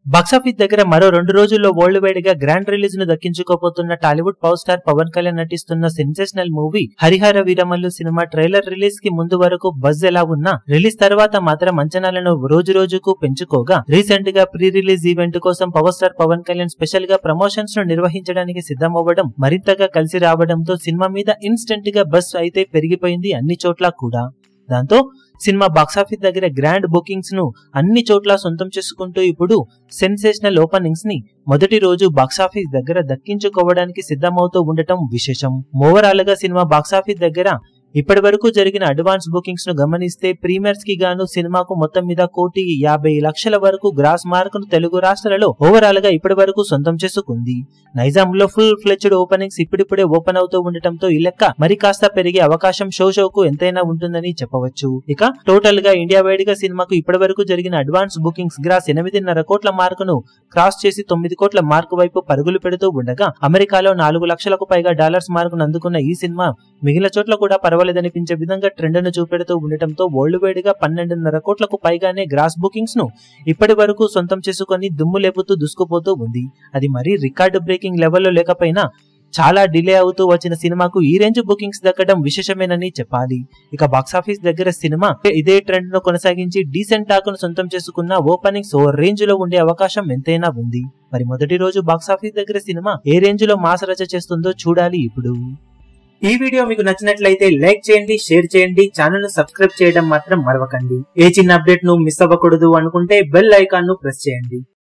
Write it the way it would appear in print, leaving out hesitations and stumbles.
Box office దగ్గర మరో 2 రోజుల్లో వరల్డ్ వైడ్ గా గ్రాండ్ రిలీజ్ ను దక్కించుకోబోతున్న టాలీవుడ్ పవర్ స్టార్ పవన్ కళ్యాణ్ నటిస్తున్న sensational movie Harihara Veeramallu cinema trailer release కి ముందు వరకు బజ్ ఎలా ఉన్నా రిలీజ్ తర్వాత మాత్రం అంచనాలను రోజు రోజుకు పెంచుకోగా రీసెంట్ గా ప్రీ రిలీజ్ ఈవెంట్ కోసం power star Pawan Kalyan special గా ప్రమోషన్స్ ను నిర్వహించడానికి సిద్ధమవ్వడం మరింతగా కలిసి రావడంతో సినిమా మీద ఇన్స్టెంట్ గా బజ్ అయితే పెరిగిపోయింది అన్ని చోట్ల కూడా. దాంతో సినిమా బాక్సాఫీస్ దగ్గర గ్రాండ్ బుకింగ్స్ ను అన్ని చోట్ల సొంతం చేసుకుంటూ ఇప్పుడు సెన్సేషనల్ ఓపెనింగ్స్ ని మొదటి రోజు బాక్సాఫీస్ దగ్గర దక్కించుకోవడానికి సిద్ధమవుతూ ఉండటం విశేషం. ఓవరాల్ గా సినిమా బాక్సాఫీస్ దగ్గర ఇప్పటి వరకు జరిగిన అడ్వాన్స్ బుకింగ్స్ ను గమనిస్తే ప్రీమియర్స్ కి గాను సినిమాకు మొత్తం మీద 1,50,00,000 వరకు గ్రాస్ మార్క్ ను తెలుగు రాష్ట్రాలలో ఓవరాల్ గా ఇప్పటి వరకు సొంతం చేసుకుంది. నైజాంలో ఫుల్ ఫ్లెడ్జ్డ్ ఓపెనింగ్స్ ఇప్పుడిప్పుడే ఓపెన్ అవుతూ ఉండటంతో ఈ లెక్క మరి కాస్త పెరిగే అవకాశం షోకు ఎంతైనా ఉంటుందని చెప్పవచ్చు. ఇక టోటల్ గా ఇండియా వైడ్ గా సినిమాకు ఇప్పటి వరకు జరిగిన అడ్వాన్స్ బుకింగ్స్ గ్రాస్ 8.5 కోట్ల మార్క్ ను క్రాస్ చేసి 9 కోట్ల మార్క్ వైపు పరుగులు పెడుతూ ఉండగా అమెరికాలో 4 లక్షలకు పైగా డాలర్స్ మార్క్ ను అందుకున్న ఈ సినిమా మిగిలిన చోట్ల కూడా పర్వాలేదనిపించే విధంగా ట్రెండ్ ను చూపెడుతూ ఉండటంతో వరల్డ్ వైడ్ గా 12.5 కోట్లకు పైగానే గ్రాస్ బుకింగ్స్ ను ఇప్పటి వరకు సొంతం చేసుకుని దుమ్ము లేపుతూ దూసుకుపోతూ ఉంది. అది మరీ రికార్డు బ్రేకింగ్ లెవెల్లో లేకపోయినా చాలా డిలే అవుతూ వచ్చిన సినిమాకు ఈ రేంజ్ బుకింగ్స్ దక్కడం విశేషమేనని చెప్పాలి. ఇక బాక్సాఫీస్ దగ్గర సినిమా ఇదే ట్రెండ్ ను కొనసాగించి డీసెంట్ టాక్ ను సొంతం చేసుకున్న ఓపెనింగ్స్ ఓ రేంజ్ లో ఉండే అవకాశం ఎంతైనా ఉంది. మరి మొదటి రోజు బాక్సాఫీస్ దగ్గర సినిమా ఏ రేంజ్ లో మాస్ రచ చేస్తుందో చూడాలి. ఇప్పుడు ఈ వీడియో మీకు నచ్చినట్లయితే లైక్ చేయండి, షేర్ చేయండి, ఛానల్ ను సబ్స్క్రైబ్ చేయడం మాత్రం మరవకండి. ఏ చిన్న అప్డేట్ ను మిస్ అవ్వకూడదు అనుకుంటే బెల్ ఐకాన్ ను ప్రెస్ చేయండి.